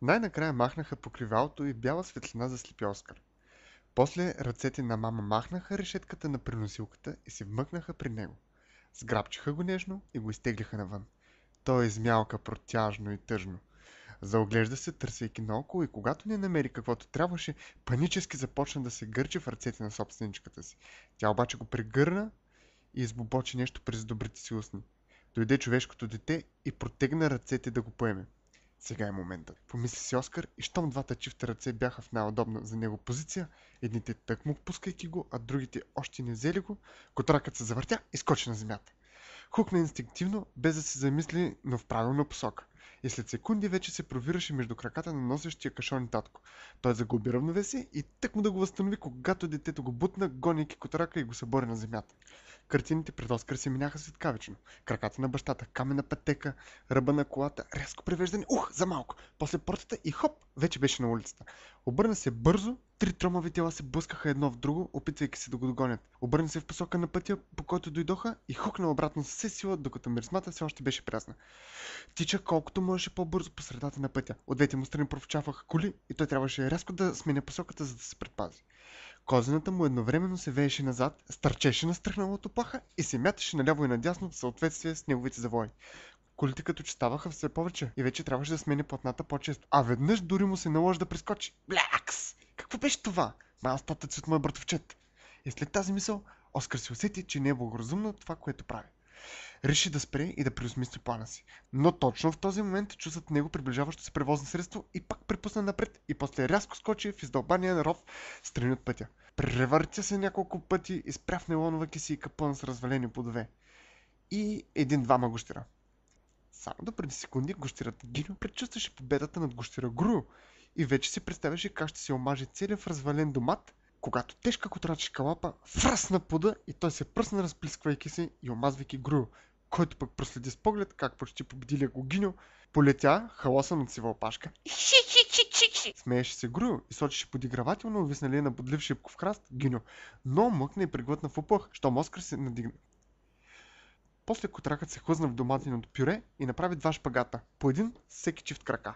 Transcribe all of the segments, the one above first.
Най-накрая махнаха покривалото и бяла светлина заслепи Оскар. После ръцете на мама махнаха решетката на преносилката и се вмъкнаха при него. Сграбчиха го нежно и го изтеглиха навън. Той измялка протяжно и тъжно. Заоглежда се, търсейки наоколо, и когато не намери каквото трябваше, панически започна да се гърчи в ръцете на собственичката си. Тя обаче го прегърна и избобочи нещо през добрите си устни. Дойде човешкото дете и протегна ръцете да го поеме. Сега е моментът, помисли си Оскар, и щом двата чифта ръце бяха в най-удобна за него позиция, едните тъкмо пускайки го, а другите още не взели го, котракът се завъртя и скочи на земята. Хукна инстинктивно, без да се замисли, но в правилна посока. И след секунди вече се провираше между краката на носещия кашон и татко. Той загуби равновесие и тъкмо да го възстанови, когато детето го бутна, гоняйки котрака, и го събори на земята. Картините пред Оскар се минаха светкавично. Краката на бащата, камена пътека, ръба на колата, рязко превеждане, за малко. После портата и хоп, вече беше на улицата. Обърна се бързо, три тромави тела се блъскаха едно в друго, опитвайки се да го догонят. Обърна се в посока на пътя, по който дойдоха, и хукна обратно със все сила, докато миризмата все още беше прясна. Тича колкото можеше по-бързо по средата на пътя. От двете му страни профучаваха коли и той трябваше рязко да сменя посоката, за да се предпази. Козината му едновременно се вееше назад, стърчеше на стръхналото паха и се мяташе наляво и надясно в съответствие с неговите завои. Колите като че ставаха все повече и вече трябваше да сменя платната по-често. А веднъж дори му се наложи да прескочи. Блякс! Какво беше това? Май остатъци от моя братовчет. И след тази мисъл, Оскар се усети, че не е благоразумно това, което прави. Реши да спре и да преосмисли плана си. Но точно в този момент чу зад него приближаващо се превозно средство и пак припусна напред и после рязко скочи в издълбания ров страни от пътя. Превъртя се няколко пъти и спря в нейлонова кисийка пълна с развалени плодове. И един-двама гущера. Само до преди секунди гущерът Гиньо предчувстваше победата над гущера Гру и вече си представяше как ще се омаже целият в развален домат, когато тежка котрачешка лапа фръсна пода и той се пръсна, разплисквайки се и омазвайки Гру, който пък проследи с поглед как почти победилия го Гиньо полетя халосан от сива опашка. Смееше се Гру и сочеше подигравателно увисналия на бодлив шипков храст Гиньо, но мъкна и преглътна в упъх, щом Оскар се надигна. После котракът се хлъзна в доматиното пюре и направи два шпагата, по един всеки чифт крака.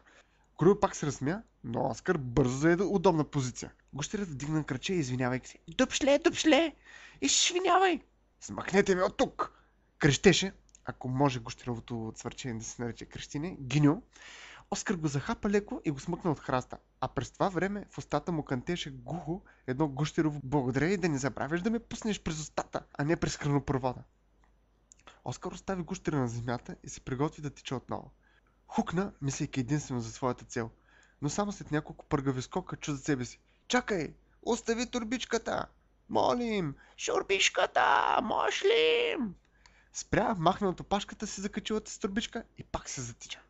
Гру пак се разсмя, но Оскар бързо заеде удобна позиция. Гущерът вдигна краче, извинявайки се. Дупшле! Изшвинявай! Смахнете ме от тук! Крещеше, ако може гущеровото цвърчение да се нарече крещине, Гиньо. Оскар го захапа леко и го смъкна от храста, а през това време в устата му кънтеше глухо едно гущерово благодаря и да не забравяш да ме пуснеш през устата, а не през хранопровода. Оскар остави гущера на земята и се приготви да тича отново. Хукна, мислейки единствено за своята цел, но само след няколко пъргави скока чу за себе си. Чакай! Остави турбичката! Молим! Шурбишката! Можеш ли? Спря, махна от опашката си закачилата с турбичка и пак се затича.